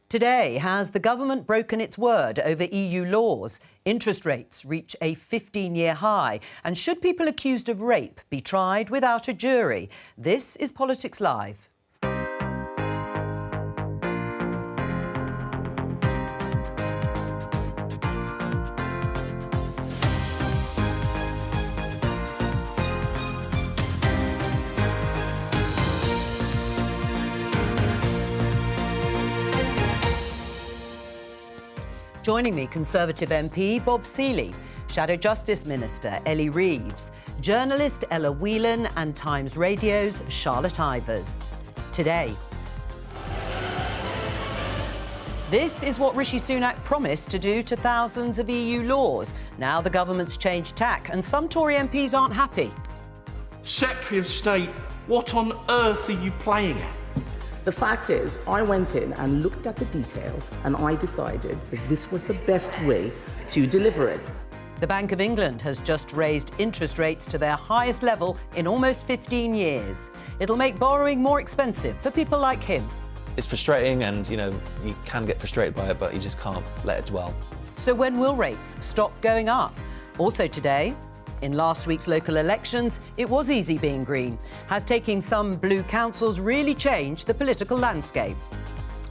Today, has the government broken its word over EU laws? Interest rates reach a 15-year high. And should people accused of rape be tried without a jury? This is Politics Live. Joining me, Conservative MP Bob Seely, Shadow Justice Minister Ellie Reeves, journalist Ella Whelan and Times Radio's Charlotte Ivers. Today, this is what Rishi Sunak promised to do to thousands of EU laws. Now the government's changed tack and some Tory MPs aren't happy. Secretary of State, what on earth are you playing at? The fact is, I went in and looked at the detail and I decided that this was the best way to deliver it. The Bank of England has just raised interest rates to their highest level in almost 15 years. It'll make borrowing more expensive for people like him. It's frustrating and, you can get frustrated by it, but you just can't let it dwell. So when will rates stop going up? Also today, in last week's local elections, it was easy being green. Has taking some blue councils really changed the political landscape?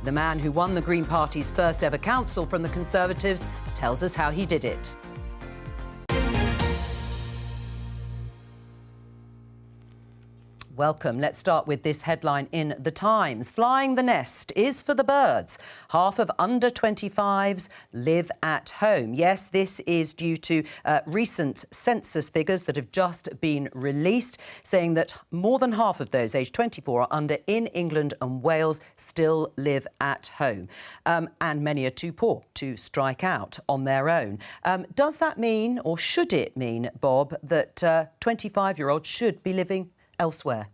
The man who won the Green Party's first ever council from the Conservatives tells us how he did it. Welcome. Let's start with this headline in The Times. Flying the nest is for the birds. Half of under 25s live at home. Yes, this is due to recent census figures that have just been released, saying that more than half of those aged 24 or under in England and Wales still live at home. And many are too poor to strike out on their own. Does that mean, or should it mean, Bob, that 25-year-olds should be living elsewhere?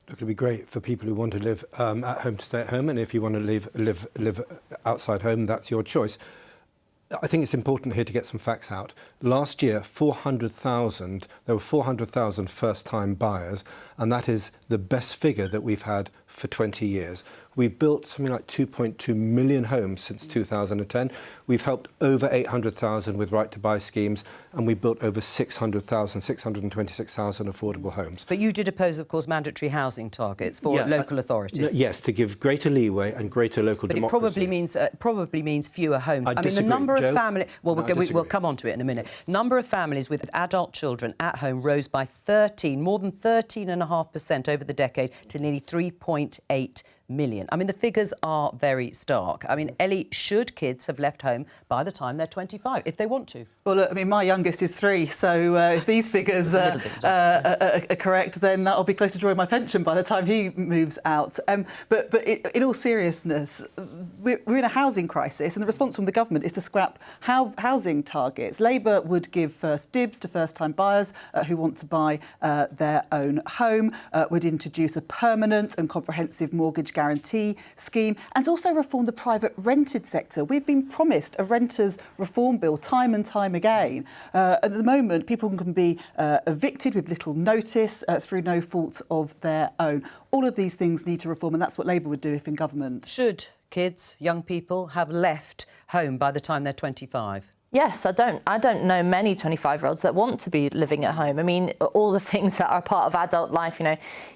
Look, it'd be great for people who want to live at home to stay at home, and if you want to live outside home, that's your choice. I think it's important here to get some facts out. Last year, there were 400,000 first-time buyers, and that is the best figure that we've had for 20 years. We've built something like 2.2 million homes since 2010. We've helped over 800,000 with right-to-buy schemes, and we built over 626,000 affordable homes. But you did oppose, of course, mandatory housing targets for local authorities. Yes, to give greater leeway and greater local democracy. But it probably means fewer homes. I mean, the number of families... Well, we'll come on to it in a minute. Number of families with adult children at home rose by more than 13.5% over the decade to nearly 3.8 million. I mean, the figures are very stark. I mean, Ellie, should kids have left home by the time they're 25, if they want to? Well, look, I mean, my youngest is 3, so if these figures are correct, then I'll be close to drawing my pension by the time he moves out. But in all seriousness, we're in a housing crisis, and the response from the government is to scrap housing targets. Labour would give first dibs to first-time buyers who want to buy their own home, would introduce a permanent and comprehensive mortgage guarantee scheme, and also reform the private rented sector. We've been promised a renters reform bill time and time again. At the moment, people can be evicted with little notice through no fault of their own. All of these things need to reform, and that's what Labour would do if in government. Should kids, young people, have left home by the time they're 25? Yes, I don't know many 25-year-olds that want to be living at home. I mean, all the things that are part of adult life,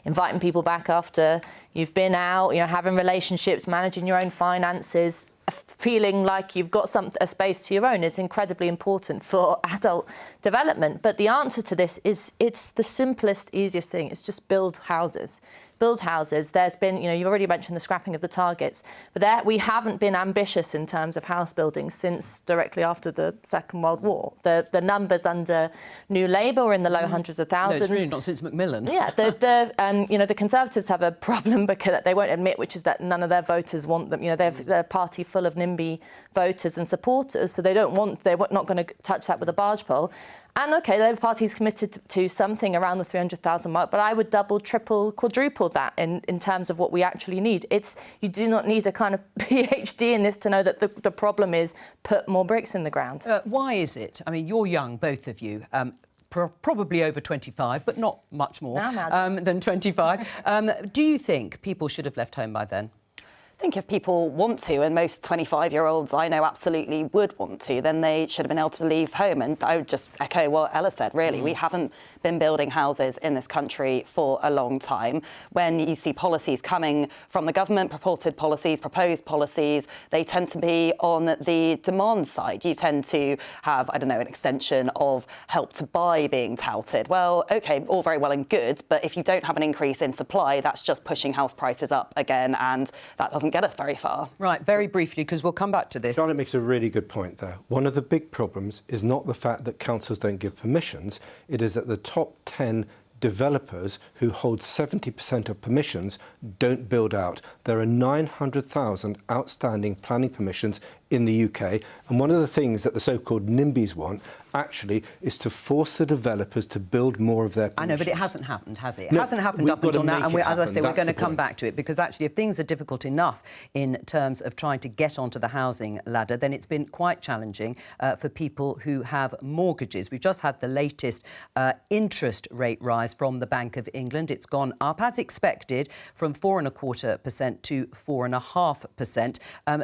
inviting people back after you've been out, having relationships, managing your own finances, feeling like you've got a space to your own is incredibly important for adult development. But the answer to this is it's the simplest, easiest thing. It's just build houses. Build houses. There's been, you've already mentioned the scrapping of the targets, but we haven't been ambitious in terms of house building since directly after the Second World War. The numbers under New Labour were in the low hundreds of thousands. No, it's really not since Macmillan. Yeah, the Conservatives have a problem because they won't admit, which is that none of their voters want them. They're a party full of NIMBY voters and supporters, so they're not going to touch that with a barge pole. And OK, the Labour Party's committed to something around the 300,000 mark, but I would double, triple, quadruple that in terms of what we actually need. You do not need a kind of PhD in this to know that the problem is put more bricks in the ground. Why is it? I mean, you're young, both of you. Probably over 25, but not much more than 25. Do you think people should have left home by then? I think if people want to, and most 25-year-olds I know absolutely would want to, then they should have been able to leave home. And I would just echo what Ella said, really. We haven't been building houses in this country for a long time. When you see policies coming from the government, purported policies, proposed policies, they tend to be on the demand side. You tend to have, I don't know, an extension of Help to Buy being touted. Well, OK, all very well and good, but if you don't have an increase in supply, that's just pushing house prices up again, and that doesn't get us very far. Right, very briefly, because we'll come back to this. Charlotte makes a really good point there. One of the big problems is not the fact that councils don't give permissions, it is that the top 10 developers who hold 70% of permissions don't build out. There are 900,000 outstanding planning permissions in the UK, and one of the things that the so-called NIMBYs want actually is to force the developers to build more of their permissions. I know, but it hasn't happened, has it? It No, hasn't happened we've up got to until now, make and it as I happen. say, we're That's going to the come point. back to it, because actually if things are difficult enough in terms of trying to get onto the housing ladder, then it's been quite challenging for people who have mortgages. We've just had the latest interest rate rise from the Bank of England. It's gone up, as expected, from 4.25% to 4.5%.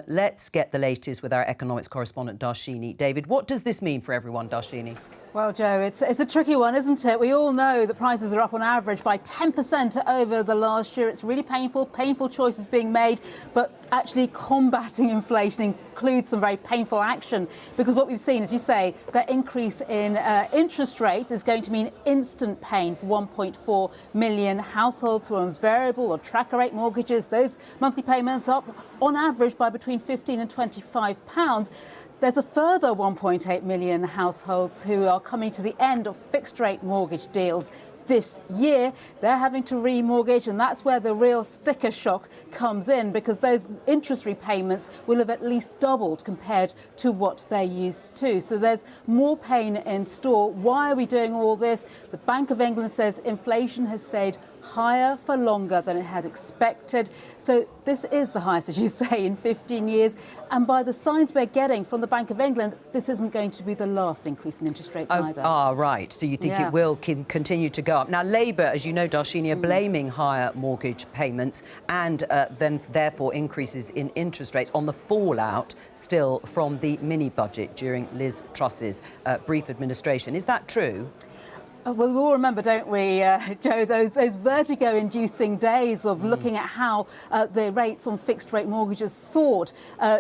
Let's get the latest with our economics correspondent, Darshini David. What does this mean for everyone, Darshini? Well, Joe, it's a tricky one, isn't it? We all know that prices are up on average by 10% over the last year. It's really painful choices being made, but actually combating inflation includes some very painful action, because what we've seen, as you say, that increase in interest rates is going to mean instant pain for 1.4 million households who are on variable or tracker rate mortgages. Those monthly payments up on average by between £15 and £25. There's a further 1.8 million households who are coming to the end of fixed-rate mortgage deals this year. They're having to remortgage, and that's where the real sticker shock comes in, because those interest repayments will have at least doubled compared to what they're used to. So there's more pain in store. Why are we doing all this? The Bank of England says inflation has stayed higher for longer than it had expected. So this is the highest, as you say, in 15 years. And by the signs we're getting from the Bank of England, this isn't going to be the last increase in interest rates either. Right. So you think it will continue to go up. Now, Labour, as you know, Darshini, are blaming higher mortgage payments and then therefore increases in interest rates on the fallout still from the mini-budget during Liz Truss's brief administration. Is that true? Well, we all remember, don't we, Joe, those vertigo-inducing days of looking at how the rates on fixed-rate mortgages soared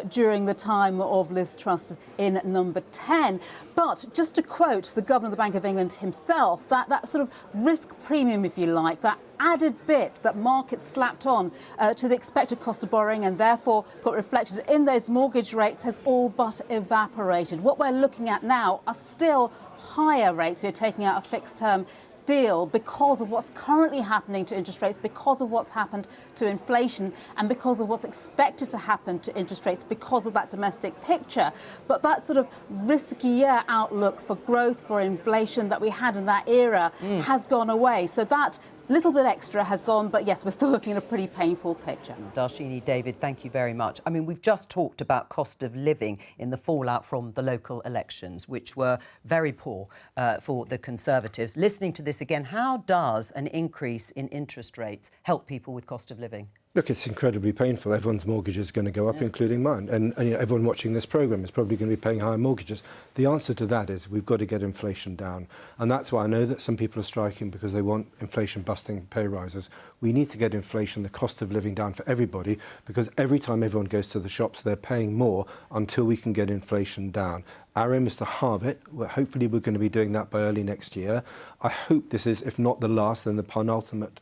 during the time of Liz Truss in number 10. But just to quote the Governor of the Bank of England himself, that sort of risk premium, if you like, that added bit that markets slapped on to the expected cost of borrowing and therefore got reflected in those mortgage rates has all but evaporated. What we're looking at now are still higher rates. You're taking out a fixed-term deal because of what's currently happening to interest rates, because of what's happened to inflation, and because of what's expected to happen to interest rates because of that domestic picture. But that sort of riskier outlook for growth, for inflation that we had in that era has gone away. So that little bit extra has gone, but yes, we're still looking at a pretty painful picture. Darshini David, thank you very much. I mean, we've just talked about cost of living in the fallout from the local elections, which were very poor for the Conservatives. Listening to this again, how does an increase in interest rates help people with cost of living? Look, it's incredibly painful. Everyone's mortgage is going to go up, including mine. And you know, everyone watching this programme is probably going to be paying higher mortgages. The answer to that is we've got to get inflation down. And that's why I know that some people are striking because they want inflation-busting pay rises. We need to get inflation, the cost of living, down for everybody, because every time everyone goes to the shops, they're paying more until we can get inflation down. Our aim is to halve it. Hopefully we're going to be doing that by early next year. I hope this is, if not the last, then the penultimate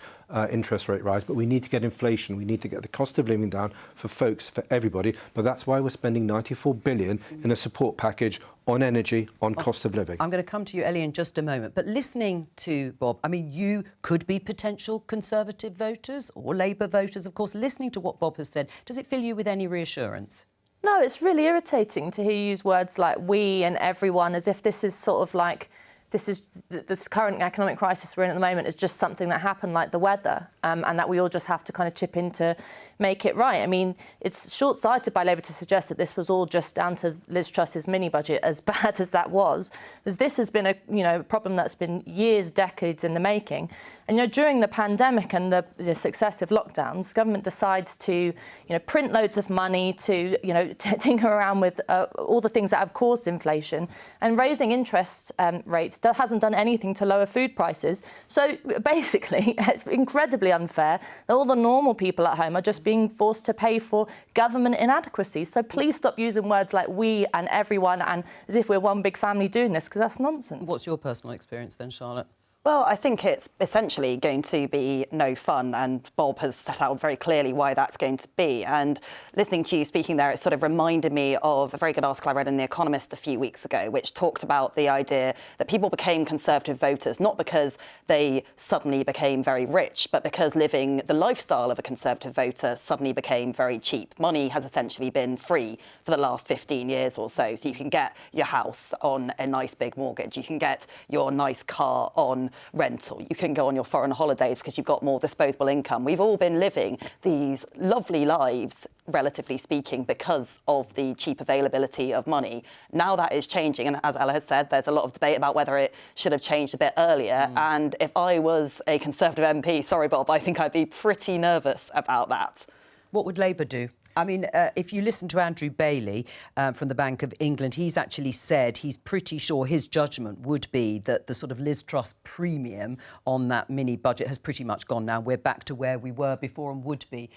interest rate rise. But we need to get inflation. We need to get the cost of living down for folks, for everybody. But that's why we're spending £94 billion in a support package on energy, on cost of living. I'm going to come to you, Ellie, in just a moment. But listening to Bob, I mean, you could be potential Conservative voters or Labour voters, of course. Listening to what Bob has said, does it fill you with any reassurance? No, it's really irritating to hear you use words like we and everyone as if this is sort of like, this current economic crisis we're in at the moment is just something that happened like the weather. and that we all just have to kind of chip in to make it right. I mean, it's short-sighted by Labour to suggest that this was all just down to Liz Truss's mini-budget, as bad as that was, because this has been a problem that's been years, decades in the making. And during the pandemic and the successive lockdowns, the government decides to print loads of money to tinker around with all the things that have caused inflation, and raising interest rates hasn't done anything to lower food prices. So basically, it's incredibly unfair that all the normal people at home are just being forced to pay for government inadequacies. So please stop using words like we and everyone and as if we're one big family doing this, because that's nonsense. What's your personal experience then, Charlotte? Well, I think it's essentially going to be no fun, and Bob has set out very clearly why that's going to be. And listening to you speaking there, it sort of reminded me of a very good article I read in The Economist a few weeks ago, which talks about the idea that people became Conservative voters not because they suddenly became very rich, but because living the lifestyle of a Conservative voter suddenly became very cheap. Money has essentially been free for the last 15 years or so. So you can get your house on a nice big mortgage. You can get your nice car on rental. You can go on your foreign holidays because you've got more disposable income. We've all been living these lovely lives, relatively speaking, because of the cheap availability of money. Now that is changing, and as Ella has said, there's a lot of debate about whether it should have changed a bit earlier. And if I was a Conservative MP, sorry Bob, I think I'd be pretty nervous about that. What would Labour do? I mean, if you listen to Andrew Bailey from the Bank of England, he's actually said he's pretty sure his judgment would be that the sort of Liz Truss premium on that mini budget has pretty much gone now. We're back to where we were before and would be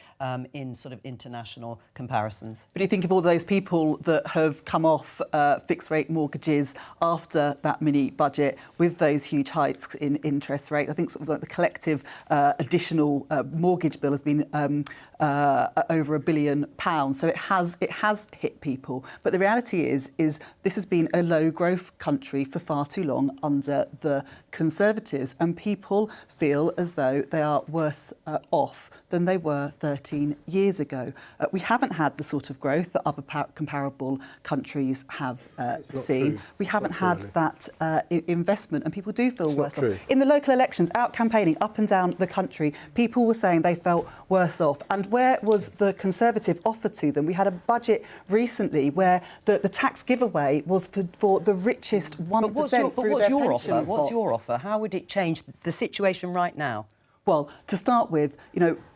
in sort of international comparisons. But do you think of all those people that have come off fixed rate mortgages after that mini budget with those huge hikes in interest rate? I think sort of like the collective additional mortgage bill has been over £1 billion. So it has hit people. But the reality is this has been a low growth country for far too long under the Conservatives, and people feel as though they are worse off than they were 13 years ago. We haven't had the sort of growth that other comparable countries have seen. We haven't had that investment, and people do feel worse off. In the local elections, out campaigning up and down the country, people were saying they felt worse off. And where was the Conservative offer to them? We had a budget recently where the tax giveaway was for the richest 1% through their pension pots. What's your offer? How would it change the situation right now? Well, to start with,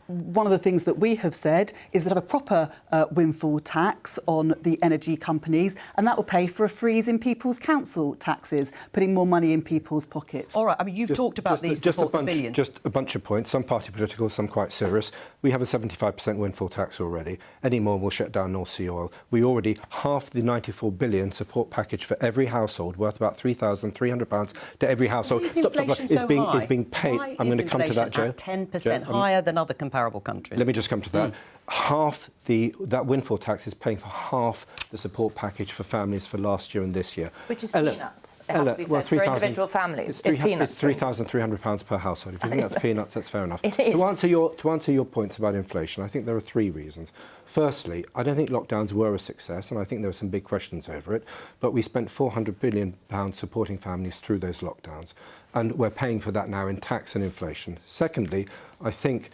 one of the things that we have said is that have a proper windfall tax on the energy companies, and that will pay for a freeze in people's council taxes, putting more money in people's pockets. All right, I mean, you've talked about these billions. Just a bunch of points, some party political, some quite serious. We have a 75% windfall tax already. Any more will shut down North Sea oil. We already half the £94 billion support package for every household, worth about £3,300 to every household. Why is inflation so high? Is being paid. Why I'm going to come to that, Joe. 10% higher than other comparable countries. Let me just come to that. Half that windfall tax is paying for half the support package for families for last year and this year. Which is peanuts. It has to be said, for individual families. It's peanuts. It's £3,300 per household. If you think that's peanuts, that's fair enough. It is. To answer your points about inflation, I think there are three reasons. Firstly, I don't think lockdowns were a success, and I think there were some big questions over it, but we spent £400 billion supporting families through those lockdowns, and we're paying for that now in tax and inflation. Secondly, I think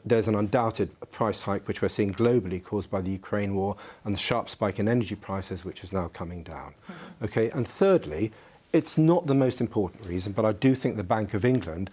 there's an undoubted price hike which we're seeing globally caused by the Ukraine war and the sharp spike in energy prices, which is now coming down. Okay, and thirdly, it's not the most important reason, but I do think the Bank of England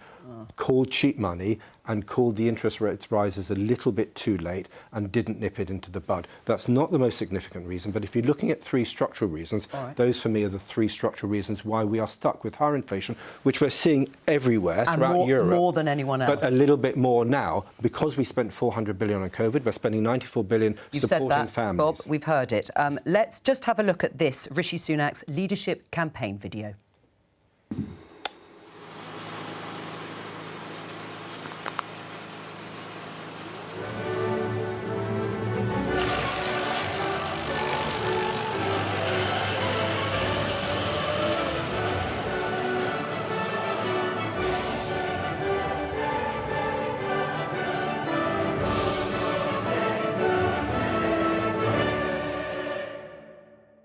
called cheap money and called the interest rates rises a little bit too late and didn't nip it into the bud. That's not the most significant reason, but if you're looking at three structural reasons, those for me are the three structural reasons why we are stuck with higher inflation, which we're seeing everywhere throughout Europe. More than anyone else. But a little bit more now, because we spent £400 billion on COVID, we're spending £94 billion supporting families. Bob, we've heard it. Let's just have a look at this Rishi Sunak's leadership campaign video.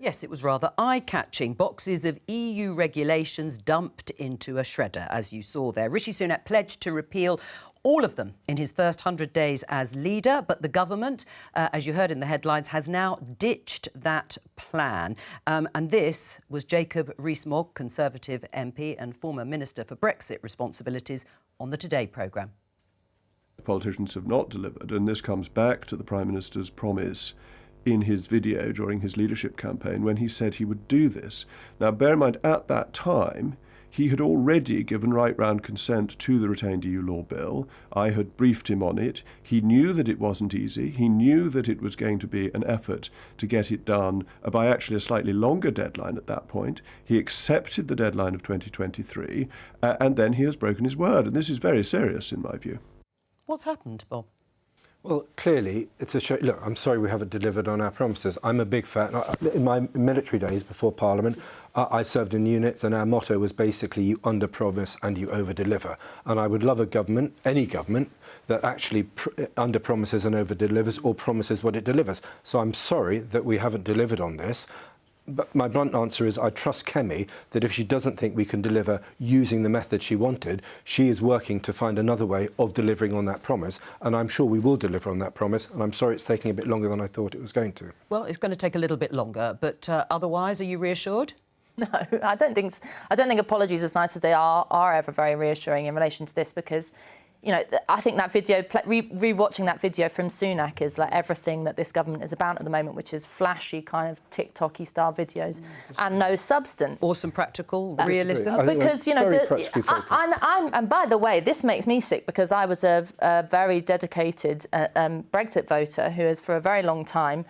Yes, it was rather eye-catching. Boxes of EU regulations dumped into a shredder, as you saw there. Rishi Sunak pledged to repeal all of them in his first 100 days as leader. But the government, as you heard in the headlines, has now ditched that plan. And this was Jacob Rees-Mogg, Conservative MP and former Minister for Brexit responsibilities, on the Today programme. Politicians have not delivered, and this comes back to the Prime Minister's promise in his video during his leadership campaign when he said he would do this. Now, bear in mind, at that time, he had already given right round consent to the retained EU law bill. I had briefed him on it. He knew that it wasn't easy. He knew that it was going to be an effort to get it done by actually a slightly longer deadline at that point. He accepted the deadline of 2023, and then he has broken his word. And this is very serious in my view. What's happened, Bob? Well, clearly, it's a show. Look, I'm sorry we haven't delivered on our promises. I'm a big fan. In my military days before Parliament, I served in units, and our motto was basically you under-promise and you over-deliver. And I would love a government, any government, that actually under-promises and over-delivers, or promises what it delivers. So I'm sorry that we haven't delivered on this. But my blunt answer is I trust Kemi that if she doesn't think we can deliver using the method she wanted, she is working to find another way of delivering on that promise. And I'm sure we will deliver on that promise. And I'm sorry it's taking a bit longer than I thought it was going to. Well, it's going to take a little bit longer. But otherwise, are you reassured? No, I don't think apologies, as nice as they are ever very reassuring in relation to this, because, you know, I think that video, re-watching that video from Sunak is like everything that this government is about at the moment, which is flashy, kind of TikTok-y style videos and no substance. Awesome, practical realism. Because, you know, and by the way, this makes me sick because I was a very dedicated Brexit voter who has for a very long time,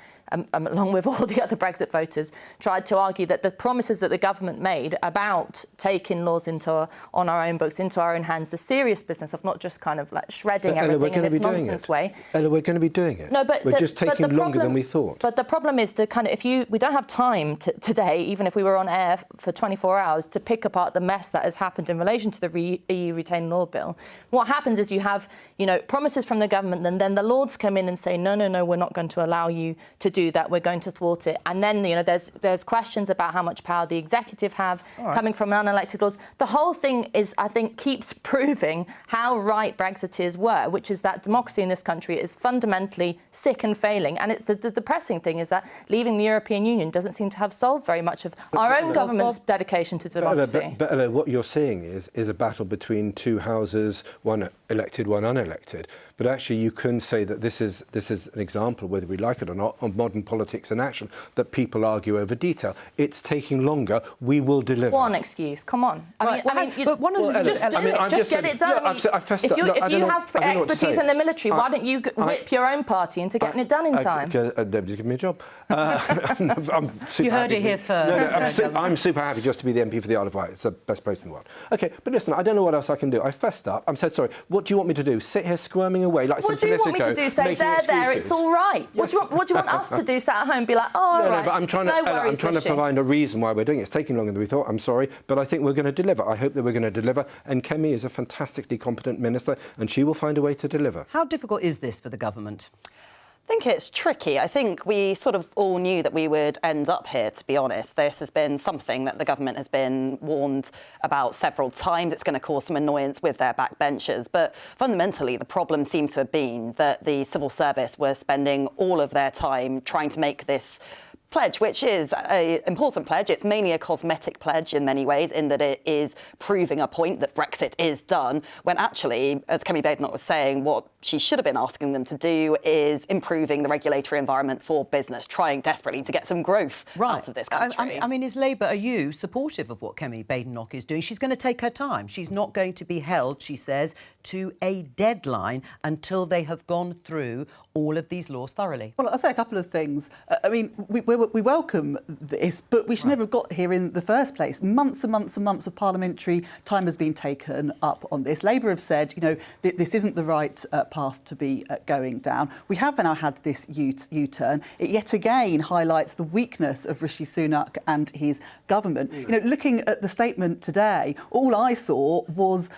along with all the other Brexit voters, tried to argue that the promises that the government made about taking laws on our own books, into our own hands, the serious business of not just kind of like shredding everything in this nonsense way. Ella, we're going to be doing it. No, but we're just taking longer than we thought. But the problem is the kind of we don't have time today, even if we were on air for 24 hours, to pick apart the mess that has happened in relation to the EU Retained Law Bill. What happens is you have, you know, promises from the government, and then the Lords come in and say, no, we're not going to allow you to do that. We're going to thwart it. And then, you know, there's questions about how much power the executive have coming from unelected Lords. The whole thing is, I think, keeps proving how right Brexiteers were, which is that democracy in this country is fundamentally sick and failing. And the depressing thing is that leaving the European Union doesn't seem to have solved very much of our own government's dedication to democracy. But what you're seeing is a battle between two houses, one elected, one unelected. But actually, you can say that this is an example, whether we like it or not, of modern politics in action, that people argue over detail. It's taking longer. We will deliver. One excuse. Come on. But one of the just get it done. If you have expertise in the military, why don't you whip your own party into getting it done in time? Nobody's given me a job. You heard it here first. I'm super happy just to be the MP for the Isle of Wight. It's the best place in the world. OK, but listen, I don't know what else I can do. I fessed up. I'm so sorry. What do you want me to do? Sit here squirming away like some Politico? What do you want me to do? Say, there, it's all right. Yes. What do you want us to do? Sat at home and be like, oh, all right. No, but I'm trying to provide a reason why we're doing it. It's taking longer than we thought. I'm sorry, but I think we're going to deliver. I hope that we're going to deliver. And Kemi is a fantastically competent minister, and she will find a way to deliver. How difficult is this for the government? I think it's tricky. I think we sort of all knew that we would end up here, to be honest. This has been something that the government has been warned about several times. It's going to cause some annoyance with their backbenchers. But fundamentally, the problem seems to have been that the civil service were spending all of their time trying to make this pledge, which is an important pledge. It's mainly a cosmetic pledge in many ways, in that it is proving a point that Brexit is done, when actually, as Kemi Badenoch was saying, what she should have been asking them to do is improving the regulatory environment for business, trying desperately to get some growth out of this country. I mean, is Labour, are you supportive of what Kemi Badenoch is doing? She's going to take her time. She's not going to be held, she says, to a deadline until they have gone through all of these laws thoroughly. Well, I'll say a couple of things. I mean, we welcome this, but we should never have got here in the first place. Months and months and months of parliamentary time has been taken up on this. Labour have said, you know, this isn't the right path to be going down. We have now had this U-turn. It yet again highlights the weakness of Rishi Sunak and his government. You know, looking at the statement today, all I saw was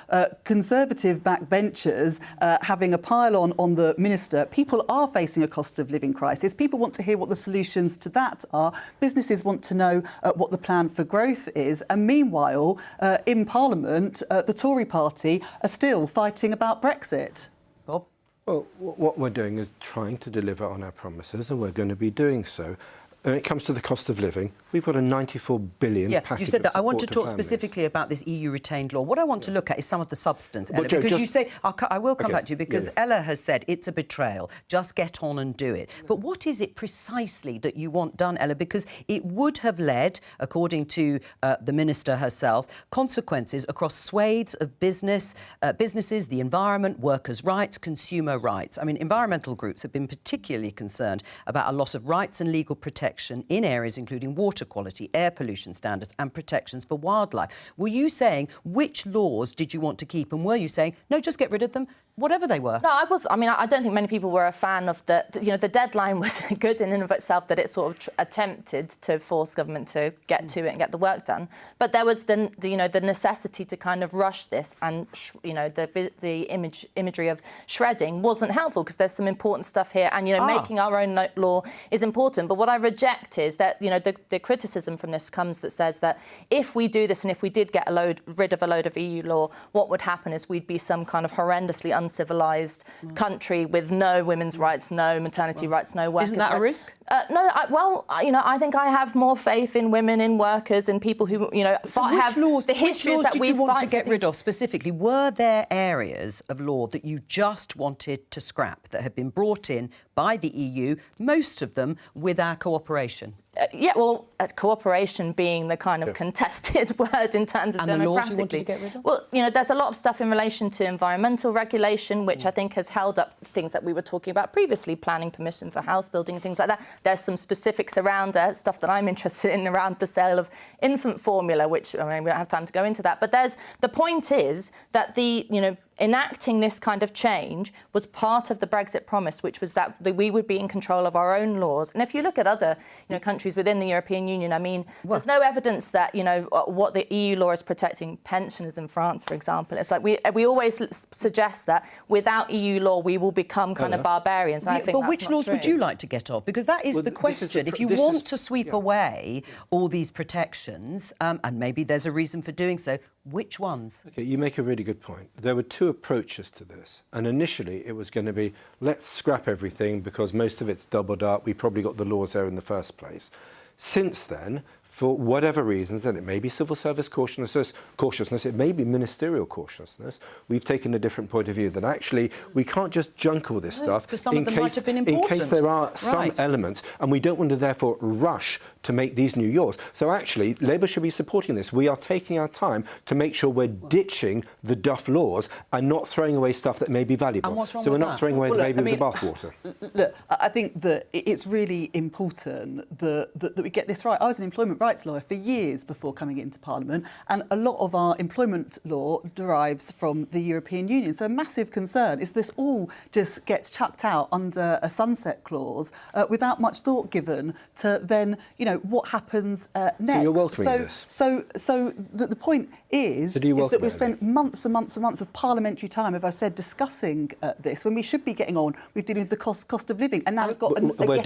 Conservative backbenchers having a pile on the minister. People are facing a cost of living crisis. People want to hear what the solutions to that that are businesses want to know what the plan for growth is. And meanwhile, in Parliament, the Tory party are still fighting about Brexit. Bob? Well, what we're doing is trying to deliver on our promises, and we're going to be doing so. When it comes to the cost of living, we've got a £94 billion package. You said that. I want to talk families. specifically about this EU retained law. What I want to look at is some of the substance, Ella, because you say, I will come back to you, because Ella has said it's a betrayal. Just get on and do it. But what is it precisely that you want done, Ella? Because it would have led, according to the Minister herself, consequences across swathes of businesses, the environment, workers' rights, consumer rights. I mean, environmental groups have been particularly concerned about a loss of rights and legal protection in areas including water quality, air pollution standards and protections for wildlife. Were you saying which laws did you want to keep, and were you saying, no, just get rid of them, whatever they were? No, I was. I mean, I don't think many people were a fan of the deadline was good in and of itself, that it sort of attempted to force government to get to it and get the work done. But there was the necessity to kind of rush this, and the imagery of shredding wasn't helpful, because there's some important stuff here, and making our own law is important. But what I reject is that the criticism from this comes that says that if we do this and if we did get rid of a load of EU law, what would happen is we'd be some kind of horrendously uncivilised country with no women's rights, no maternity rights, no workers' Isn't that rights. a risk? No, I think I have more faith in women, in workers, in people who, have the histories that we did you want to get rid of specifically? Were there areas of law that you just wanted to scrap that had been brought in by the EU, most of them with our cooperation? Cooperation being the kind of contested word in terms of and democratically. the laws you wanted to get rid of? Well, there's a lot of stuff in relation to environmental regulation, which I think has held up things that we were talking about previously, planning permission for house building and things like that. There's some specifics around stuff that I'm interested in around the sale of infant formula, which, we don't have time to go into that. But the point is that enacting this kind of change was part of the Brexit promise, which was that we would be in control of our own laws. And if you look at other countries within the European Union, I mean, there's no evidence that, what the EU law is protecting pensioners in France, for example. It's like we always suggest that without EU law, we will become kind of barbarians. And I think but which laws would you like to get off? Because that is the question. If you want to sweep away all these protections, and maybe there's a reason for doing so, which ones? OK, you make a really good point. There were two approaches to this. And initially, it was going to be, let's scrap everything because most of it's doubled up. We probably got the laws there in the first place. Since then, for whatever reasons, and it may be civil service cautiousness, it may be ministerial cautiousness, we've taken a different point of view that actually we can't just junk all this stuff in case there are some elements, and we don't want to therefore rush to make these new laws. So actually, Labour should be supporting this. We are taking our time to make sure we're ditching the duff laws and not throwing away stuff that may be valuable. And what's wrong so with we're not that? throwing away the baby with the bathwater. Look, I think that it's really important that we get this right. I was an employment rights lawyer for years before coming into Parliament, and a lot of our employment law derives from the European Union. So a massive concern is this all just gets chucked out under a sunset clause without much thought given to then, what happens next. So you're welcoming this? So the point is that we've spent months and months and months of parliamentary time, as I said, discussing this, when we should be getting on with dealing with the cost of living. And now we've got But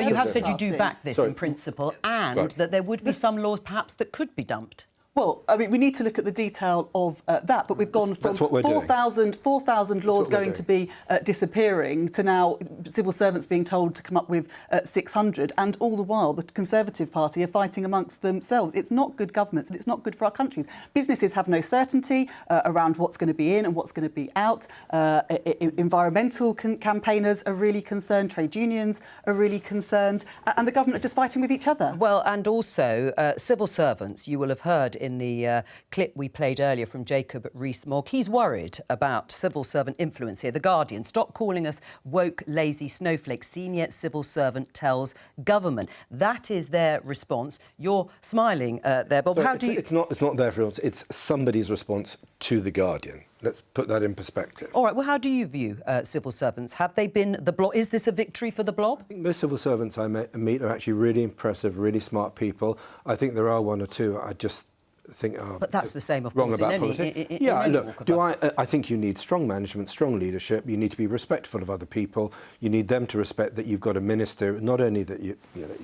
you have said you do back this in principle, and that there would be some laws perhaps that could be dumped. Well, I mean, we need to look at the detail of that, but we've gone from 4,000 laws going to be disappearing to now civil servants being told to come up with 600, and all the while the Conservative Party are fighting amongst themselves. It's not good governance, and it's not good for our countries. Businesses have no certainty around what's going to be in and what's going to be out. Environmental campaigners are really concerned, trade unions are really concerned, and the government are just fighting with each other. Well, and also civil servants, you will have heard in the clip we played earlier from Jacob Rees-Mogg, he's worried about civil servant influence here. The Guardian, stop calling us woke, lazy snowflakes, senior civil servant tells government. That is their response. You're smiling there, Bob. How do you... It's not their response, it's somebody's response to The Guardian. Let's put that in perspective. All right, well, how do you view civil servants? Have they been the blob? Is this a victory for the blob? I think most civil servants I meet are actually really impressive, really smart people. I think there are one or two think are But that's the same, of wrong course, about in any, politics. in Yeah, any look, walk of do life. I think you need strong management, strong leadership. You need to be respectful of other people. You need them to respect that you've got a minister, not only that you're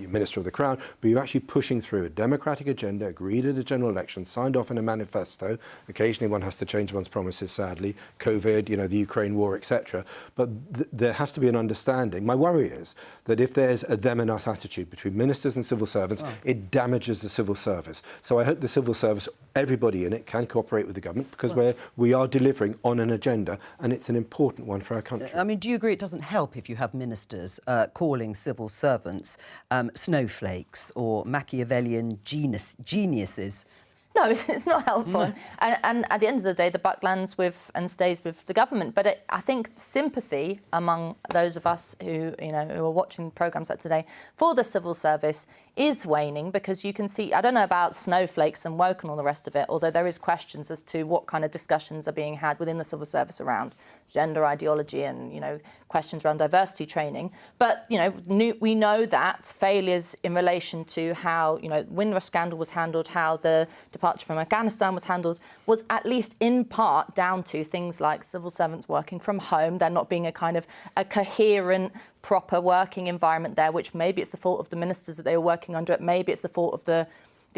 Minister of the Crown, but you're actually pushing through a democratic agenda, agreed at a general election, signed off in a manifesto. Occasionally one has to change one's promises, sadly. COVID, the Ukraine war, etc. But there has to be an understanding. My worry is that if there's a them and us attitude between ministers and civil servants, it damages the civil service. So I hope the civil service, everybody in it, can cooperate with the government, because we are delivering on an agenda, and it's an important one for our country. I mean, do you agree it doesn't help if you have ministers calling civil servants snowflakes or Machiavellian geniuses? No, it's not helpful. And at the end of the day, the buck lands with and stays with the government. But I think sympathy among those of us who are watching programmes like today for the civil service is waning, because you can see, I don't know about snowflakes and woke and all the rest of it, although there is questions as to what kind of discussions are being had within the civil service around gender ideology and, questions around diversity training. But, we know that failures in relation to how, Windrush scandal was handled, how the departure from Afghanistan was handled, was at least in part down to things like civil servants working from home, there not being a kind of a coherent, proper working environment there, which maybe it's the fault of the ministers that they were working under it, maybe it's the fault of the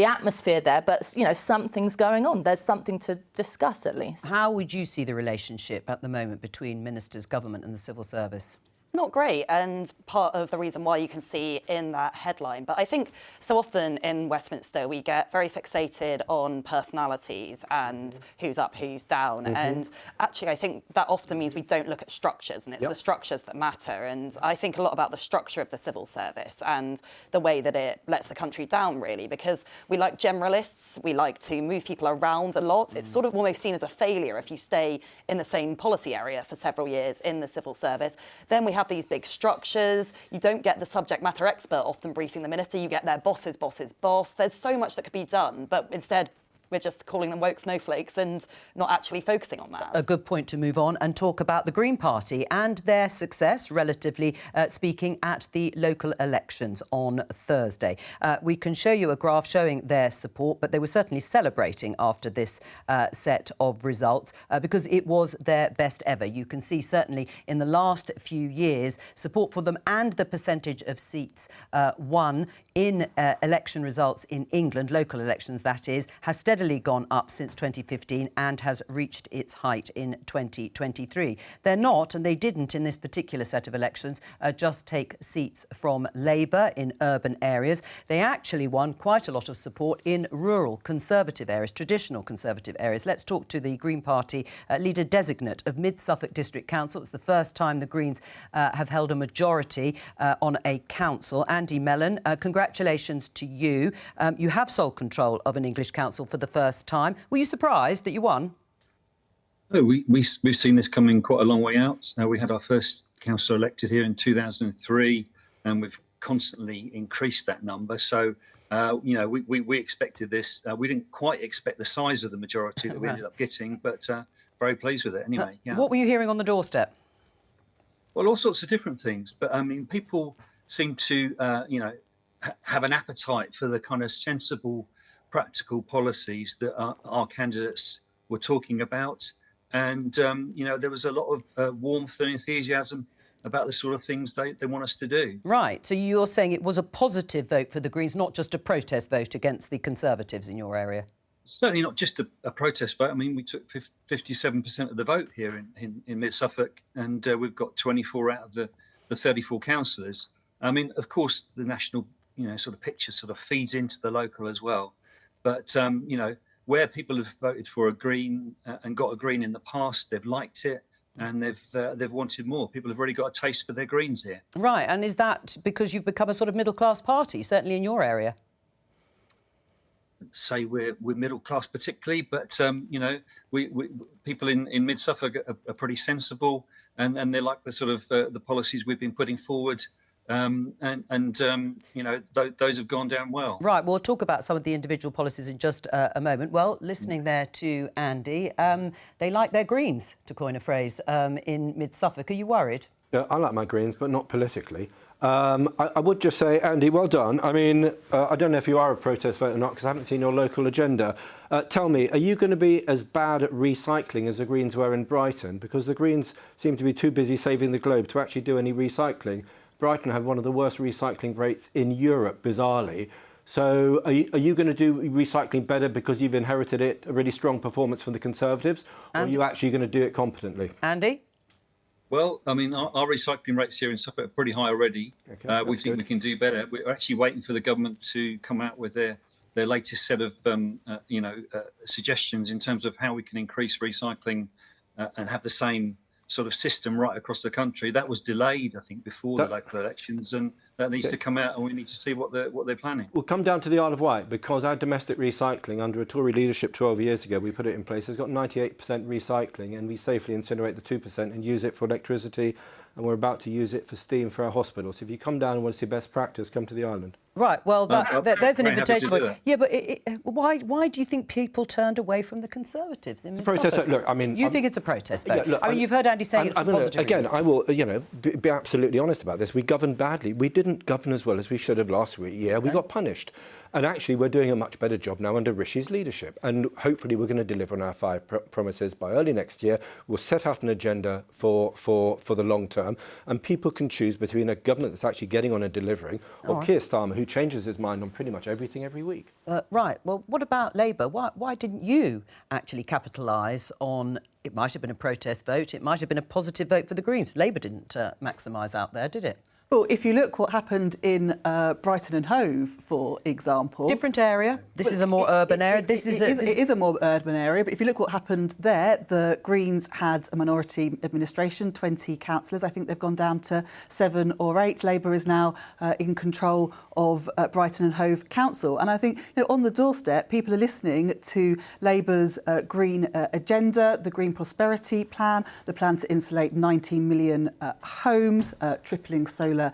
atmosphere there, but something's going on. There's something to discuss at least. How would you see the relationship at the moment between ministers, government and the civil service? Not great, and part of the reason why you can see in that headline. But I think so often in Westminster we get very fixated on personalities and who's up, who's down. And actually I think that often means we don't look at structures, and it's the structures that matter. And I think a lot about the structure of the civil service and the way that it lets the country down, really, because we like generalists, we like to move people around a lot. It's sort of almost seen as a failure if you stay in the same policy area for several years in the civil service. Then we have these big structures. You don't get the subject matter expert often briefing the minister. You get their boss's boss's boss. There's so much that could be done, but instead we're just calling them woke snowflakes and not actually focusing on that. A good point to move on and talk about the Green Party and their success, relatively speaking, at the local elections on Thursday. We can show you a graph showing their support, but they were certainly celebrating after this set of results because it was their best ever. You can see certainly in the last few years, support for them and the percentage of seats won in election results in England, local elections that is, has steadily gone up since 2015 and has reached its height in 2023. They're not, and they didn't in this particular set of elections, just take seats from Labour in urban areas. They actually won quite a lot of support in rural Conservative areas, traditional Conservative areas. Let's talk to the Green Party leader designate of Mid Suffolk District Council. It's the first time the Greens have held a majority on a council. Andy Mellon, congratulations to you. You have sole control of an English council for the first time. Were you surprised that you won? Oh, we've seen this coming quite a long way out. We had our first councillor elected here in 2003, and we've constantly increased that number. So, we expected this. We didn't quite expect the size of the majority that we ended up getting, but very pleased with it anyway. Yeah. What were you hearing on the doorstep? Well, all sorts of different things. But, I mean, people seem to, have an appetite for the kind of sensible, practical policies that our candidates were talking about. And, there was a lot of warmth and enthusiasm about the sort of things they want us to do. Right. So you're saying it was a positive vote for the Greens, not just a protest vote against the Conservatives in your area? Certainly not just a protest vote. I mean, we took 57% of the vote here in Mid Suffolk, and we've got 24 out of the 34 councillors. I mean, of course, the national, sort of picture sort of feeds into the local as well. But, where people have voted for a Green and got a Green in the past, they've liked it and they've wanted more. People have really got a taste for their Greens here. Right. And is that because you've become a sort of middle-class party, certainly in your area? Say we're middle class particularly, but we people in Mid Suffolk are pretty sensible, and they like the sort of the policies we've been putting forward, those have gone down well. Right. We'll talk about some of the individual policies in just a moment. Well, listening there to Andy, they like their Greens, to coin a phrase, in Mid Suffolk. Are you worried? I like my Greens, but not politically. I would just say, Andy, well done. I mean, I don't know if you are a protest vote or not, because I haven't seen your local agenda. Tell me, are you going to be as bad at recycling as the Greens were in Brighton? Because the Greens seem to be too busy saving the globe to actually do any recycling. Brighton had one of the worst recycling rates in Europe, bizarrely. So are you going to do recycling better because you've inherited a really strong performance from the Conservatives, or are you actually going to do it competently? Andy? Well, I mean, our recycling rates here in Suffolk are pretty high already. Okay, we think we can do better. We're actually waiting for the government to come out with their latest set of, suggestions in terms of how we can increase recycling and have the same sort of system right across the country. That was delayed, I think, before the local elections, and that needs to come out, and we need to see what they're planning. We'll come down to the Isle of Wight, because our domestic recycling, under a Tory leadership 12 years ago, we put it in place, has got 98% recycling, and we safely incinerate the 2% and use it for electricity, and we're about to use it for steam for our hospitals. If you come down and want to see best practice, come to the island. Right, well, there's an invitation. Yeah, but why do you think people turned away from the Conservatives in protest? Look, I mean, you think it's a protest vote? Yeah, look, I mean, you've heard Andy saying it's a positive. Again, I will, be absolutely honest about this. We governed badly. We didn't govern as well as we should have last year. We got punished. And actually, we're doing a much better job now under Rishi's leadership. And hopefully, we're going to deliver on our 5 promises by early next year. We'll set out an agenda for the long term. And people can choose between a government that's actually getting on and delivering, or Keir Starmer, who changes his mind on pretty much everything every week. Right. Well, what about Labour? Why didn't you actually capitalise on... It might have been a protest vote. It might have been a positive vote for the Greens. Labour didn't maximise out there, did it? Well, if you look what happened in Brighton and Hove, for example... Different area. This is a more urban area. It is a more urban area, but if you look what happened there, the Greens had a minority administration, 20 councillors. I think they've gone down to 7 or 8. Labour is now in control of Brighton and Hove Council. And I think, on the doorstep, people are listening to Labour's green agenda, the Green Prosperity Plan, the plan to insulate 19 million homes, tripling solar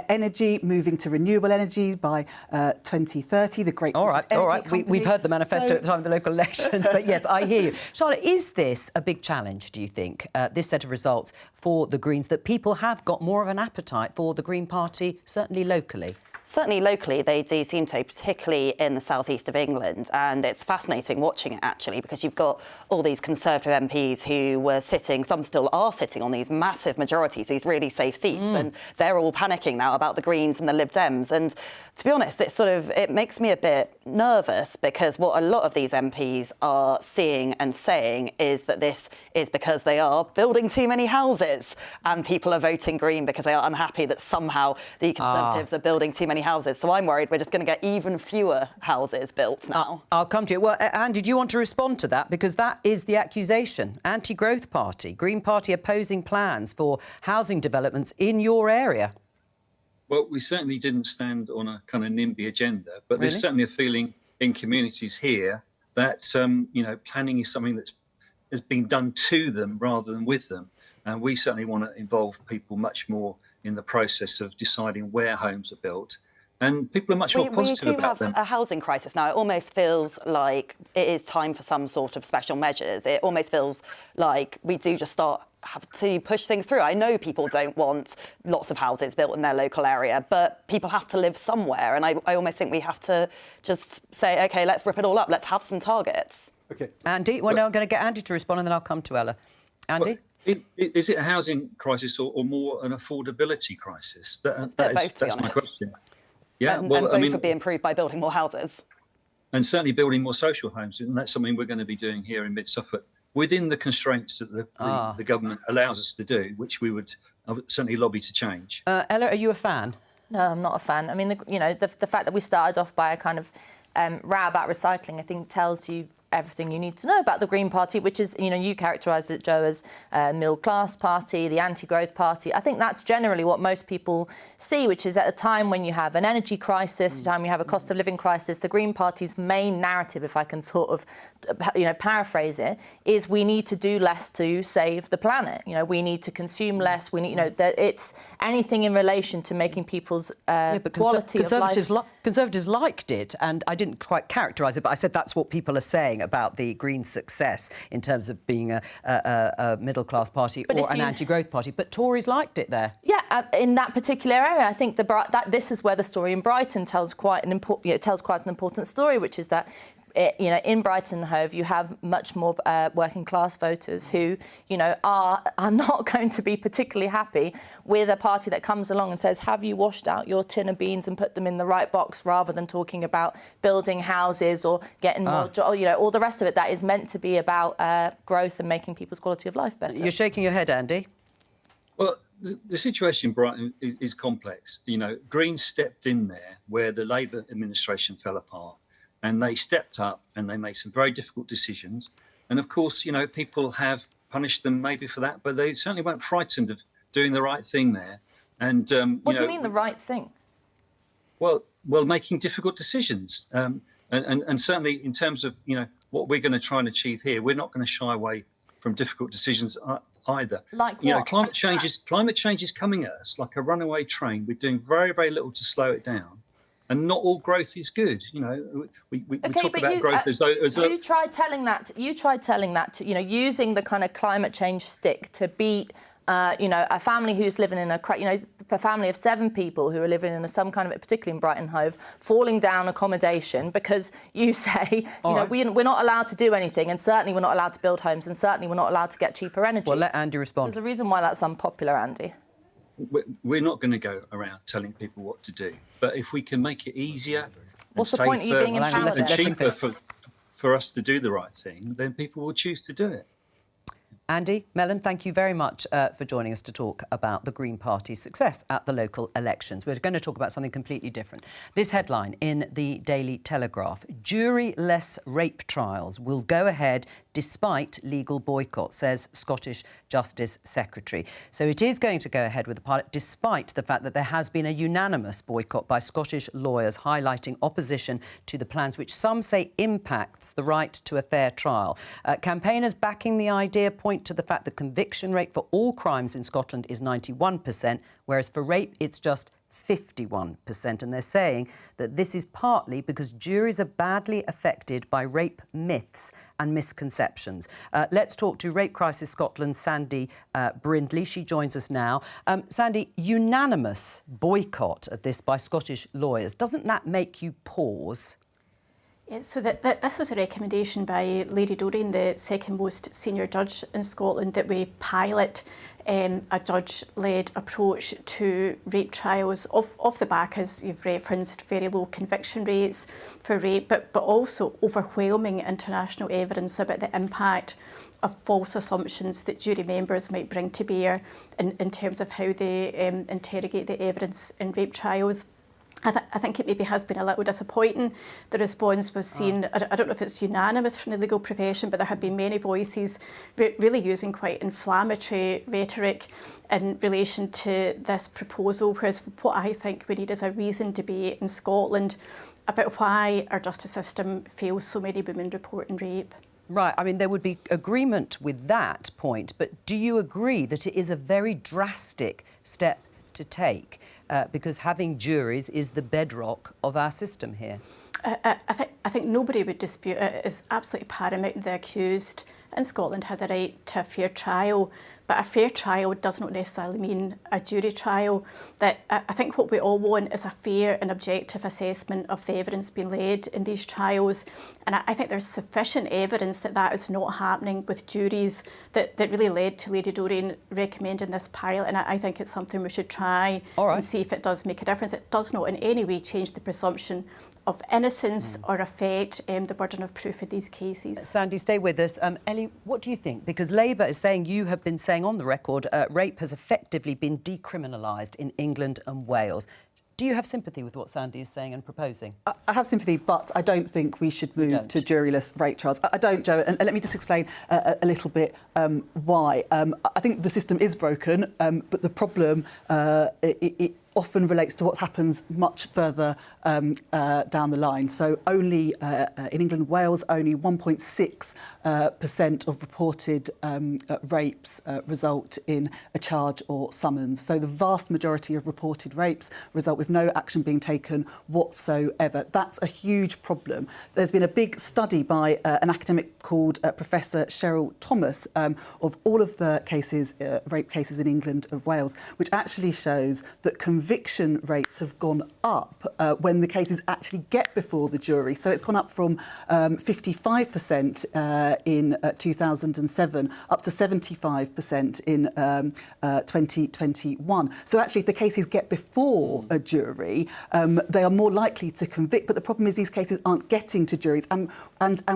energy, moving to renewable energy by 2030, the Great British Energy Company. We've heard the manifesto at the time of the local elections, but yes, I hear you. Charlotte, is this a big challenge, do you think, this set of results for the Greens, that people have got more of an appetite for the Green Party, certainly locally? Certainly locally, they do seem to, particularly in the southeast of England. And it's fascinating watching it, actually, because you've got all these Conservative MPs who were sitting, some still are sitting on these massive majorities, these really safe seats. And they're all panicking now about the Greens and the Lib Dems. And to be honest, it makes me a bit nervous, because what a lot of these MPs are seeing and saying is that this is because they are building too many houses, and people are voting Green because they are unhappy that somehow the Conservatives are building too many houses. So I'm worried we're just going to get even fewer houses built now. I'll come to you. Well, Andy, do you want to respond to that? Because that is the accusation. Anti-growth party, Green Party opposing plans for housing developments in your area. Well, we certainly didn't stand on a kind of NIMBY agenda, but there's certainly a feeling in communities here that, planning is something that has been done to them rather than with them. And we certainly want to involve people much more in the process of deciding where homes are built. And people are much more positive about them. We do have a housing crisis now. It almost feels like it is time for some sort of special measures. It almost feels like we do just have to push things through. I know people don't want lots of houses built in their local area, but people have to live somewhere. And I almost think we have to just say, OK, let's rip it all up. Let's have some targets. OK. Andy, well, now I'm going to get Andy to respond, and then I'll come to Ella. Andy? Is it a housing crisis or more an affordability crisis? That's my question. Yeah, and both would be improved by building more houses. And certainly building more social homes. And that's something we're going to be doing here in Mid-Suffolk within the constraints that the government allows us to do, which I would certainly lobby to change. Ella, are you a fan? No, I'm not a fan. I mean, the fact that we started off by a kind of row about recycling, I think tells you everything you need to know about the Green Party, which is, you characterised it, Joe, as a middle-class party, the anti-growth party. I think that's generally what most people see, which is at a time when you have an energy crisis, a time when you have a cost of living crisis, the Green Party's main narrative, if I can sort of, paraphrase it, is we need to do less to save the planet. We need to consume less. We need, it's anything in relation to making people's quality of life. Conservatives liked it, and I didn't quite characterise it, but I said that's what people are saying. about the Greens' success in terms of being a middle-class party or an anti-growth party, but Tories liked it there. Yeah, in that particular area, I think this is where the story in Brighton tells quite an important story, which is that in Brighton and Hove, you have much more working class voters who, are not going to be particularly happy with a party that comes along and says, have you washed out your tin of beans and put them in the right box, rather than talking about building houses or getting more jobs, all the rest of it that is meant to be about growth and making people's quality of life better. You're shaking your head, Andy. Well, the situation in Brighton is complex. Greens stepped in there where the Labour administration fell apart. And they stepped up and they made some very difficult decisions. And of course, people have punished them maybe for that, but they certainly weren't frightened of doing the right thing there. And what do you mean the right thing? Well, making difficult decisions. And certainly in terms of what we're going to try and achieve here, we're not going to shy away from difficult decisions either. Like what? Climate change is coming at us like a runaway train. We're doing very, very little to slow it down. And not all growth is good. We talk about growth as though... You tried telling that, using the kind of climate change stick to beat, a family who's living in a family of 7 people who are living in some kind of, particularly in Brighton Hove, falling down accommodation because you say, we're not allowed to do anything, and certainly we're not allowed to build homes, and certainly we're not allowed to get cheaper energy. Well, let Andy respond. There's a reason why that's unpopular, Andy. We're not going to go around telling people what to do, but if we can make it easier and safer and cheaper for us to do the right thing, then people will choose to do it. Andy, Mellon, thank you very much for joining us to talk about the Green Party's success at the local elections. We're going to talk about something completely different. This headline in the Daily Telegraph: jury-less rape trials will go ahead despite legal boycott, says Scottish Justice Secretary. So it is going to go ahead with the pilot despite the fact that there has been a unanimous boycott by Scottish lawyers highlighting opposition to the plans, which some say impacts the right to a fair trial. Campaigners backing the idea point to the fact the conviction rate for all crimes in Scotland is 91%, whereas for rape it's just 51%. And they're saying that this is partly because juries are badly affected by rape myths and misconceptions. Let's talk to Rape Crisis Scotland's Sandy Brindley. She joins us now. Sandy, unanimous boycott of this by Scottish lawyers. Doesn't that make you pause? Yes, so this was a recommendation by Lady Doreen, the second most senior judge in Scotland, that we pilot a judge-led approach to rape trials off the back, as you've referenced, very low conviction rates for rape, but also overwhelming international evidence about the impact of false assumptions that jury members might bring to bear in terms of how they interrogate the evidence in rape trials. I think it maybe has been a little disappointing. The response was seen, I don't know if it's unanimous from the legal profession, but there have been many voices really using quite inflammatory rhetoric in relation to this proposal, whereas what I think we need is a reasoned debate in Scotland about why our justice system fails so many women reporting rape. Right, I mean, there would be agreement with that point, but do you agree that it is a very drastic step to take? Because having juries is the bedrock of our system here. I think nobody would dispute it. It's absolutely paramount. The accused in Scotland has a right to a fair trial, but a fair trial does not necessarily mean a jury trial. That I think what we all want is a fair and objective assessment of the evidence being laid in these trials, and I think there's sufficient evidence that that is not happening with juries that really led to Lady Doreen recommending this pilot, and I think it's something we should try and see if it does make a difference. It does not in any way change the presumption of innocence or affect the burden of proof in these cases. Sandy, stay with us. Ellie, what do you think? Because Labour is saying, you have been saying on the record, rape has effectively been decriminalised in England and Wales. Do you have sympathy with what Sandy is saying and proposing? I have sympathy, but I don't think we should move to juryless rape trials. I don't, Joe, and let me just explain a little bit why. I think the system is broken, but the problem often relates to what happens much further down the line. So only in England, Wales, only 1.6% of reported rapes result in a charge or summons. So the vast majority of reported rapes result with no action being taken whatsoever. That's a huge problem. There's been a big study by an academic called Professor Cheryl Thomas of all of the cases, rape cases in England of Wales, which actually shows that conviction rates have gone up when the cases actually get before the jury. So it's gone up from 55% in 2007 up to 75% in 2021. So actually, if the cases get before a jury, they are more likely to convict. But the problem is these cases aren't getting to juries. And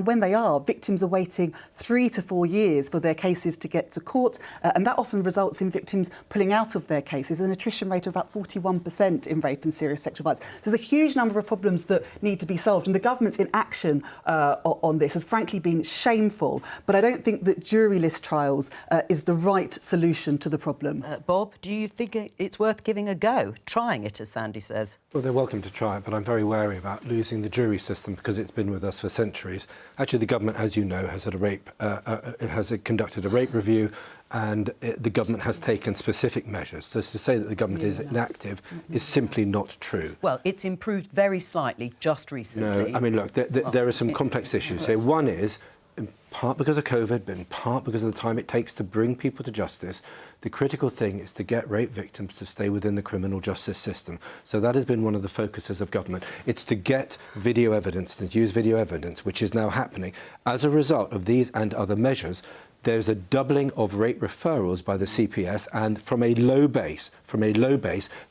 when they are, victims are waiting 3 to 4 years for their cases to get to court. And that often results in victims pulling out of their cases, an attrition rate of about 41% in rape and serious sexual violence. So there's a huge number of problems that need to be solved. And the government's inaction on this has frankly been shameful. But I don't think that jury list trials is the right solution to the problem. Bob, do you think it's worth giving a go, trying it, as Sandy says? Well, they're welcome to try it, but I'm very wary about losing the jury system because it's been with us for centuries. Actually, the government, as you know, has had conducted a rape review, and the government has taken specific measures. So to say that the government is inactive is simply not true. Well, it's improved very slightly just recently. No, I mean, look, there are some complex issues here. One is, in part because of COVID, but in part because of the time it takes to bring people to justice, the critical thing is to get rape victims to stay within the criminal justice system. So that has been one of the focuses of government. It's to get video evidence, to use video evidence, which is now happening. As a result of these and other measures, there's a doubling of rape referrals by the CPS, and from a low base,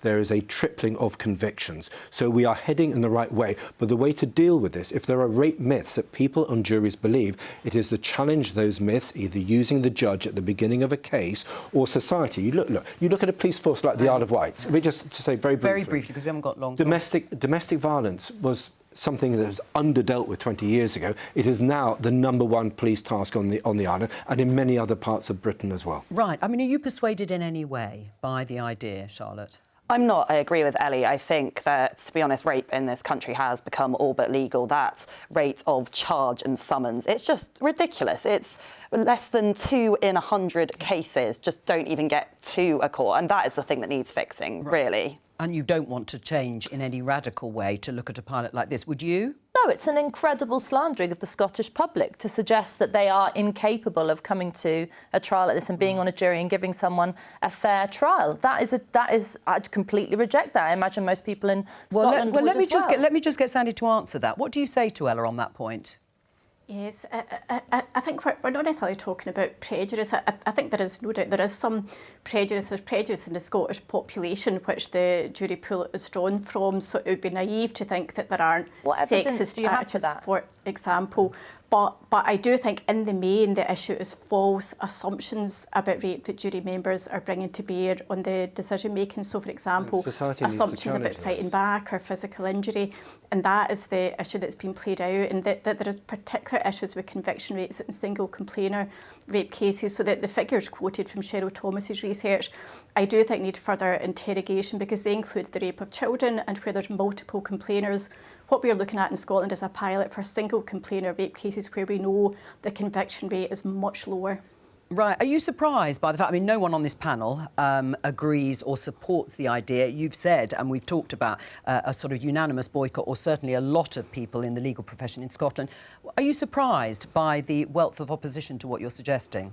there is a tripling of convictions. So we are heading in the right way. But the way to deal with this, if there are rape myths that people on juries believe, it is to challenge those myths, either using the judge at the beginning of a case or society. You look at a police force like the Isle of Wight. Let me just say very briefly. Very briefly, because we haven't got long. Domestic violence was something that was underdealt with 20 years ago. It is now the #1 police task on the island and in many other parts of Britain as well. Right. I mean, are you persuaded in any way by the idea, Charlotte? I'm not. I agree with Ellie. I think that, to be honest, rape in this country has become all but legal. That rate of charge and summons, it's just ridiculous. It's less than 2 in 100 cases just don't even get to a court. And that is the thing that needs fixing, really. And you don't want to change in any radical way to look at a pilot like this, would you? No, it's an incredible slandering of the Scottish public to suggest that they are incapable of coming to a trial like this and being on a jury and giving someone a fair trial. I'd completely reject that. I imagine most people in Scotland would let me as just get Sandy to answer that. What do you say to Ella on that point? Yes, I think we're not necessarily talking about prejudice. I think there is no doubt there is some prejudice. There's prejudice in the Scottish population, which the jury pool is drawn from. So it would be naive to think that there aren't sexist attitudes, for example. But I do think in the main the issue is false assumptions about rape that jury members are bringing to bear on the decision making. So, for example, assumptions about fighting back or physical injury, and that is the issue that's been played out. And that there is particular issues with conviction rates in single complainer rape cases. So that the figures quoted from Cheryl Thomas's research, I do think need further interrogation because they include the rape of children and where there's multiple complainers. What we're looking at in Scotland is a pilot for single complainer rape cases where we know the conviction rate is much lower. Right. Are you surprised by the fact, I mean, no one on this panel agrees or supports the idea. You've said, and we've talked about a sort of unanimous boycott, or certainly a lot of people in the legal profession in Scotland. Are you surprised by the wealth of opposition to what you're suggesting?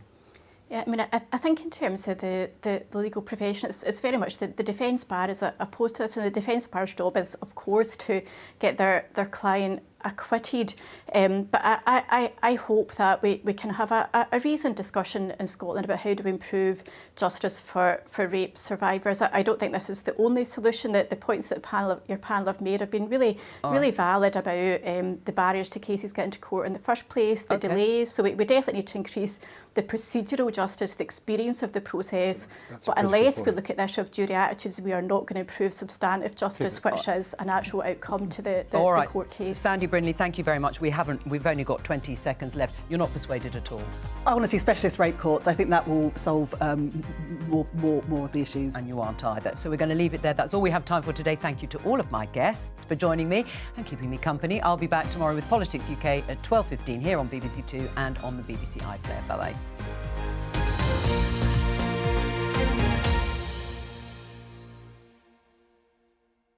Yeah, I mean, I think in terms of the legal profession, it's very much the defence bar is opposed to this, and the defence bar's job is, of course, to get their client acquitted. But I hope that we can have a reasoned discussion in Scotland about how to improve justice for rape survivors. I don't think this is the only solution. That the points that your panel have made have been really valid about the barriers to cases getting to court in the first place, the delays. So we definitely need to increase the procedural justice, the experience of the process. But unless we look at the issue of jury attitudes, we are not going to improve substantive justice, which is an actual outcome to the court case. Sandy Brindley, thank you very much. We've only got 20 seconds left. You're not persuaded at all. I want to see specialist rape courts. I think that will solve more of the issues. And you aren't either. So we're going to leave it there. That's all we have time for today. Thank you to all of my guests for joining me and keeping me company. I'll be back tomorrow with Politics UK at 12:15 here on BBC Two and on the BBC iPlayer. Bye-bye.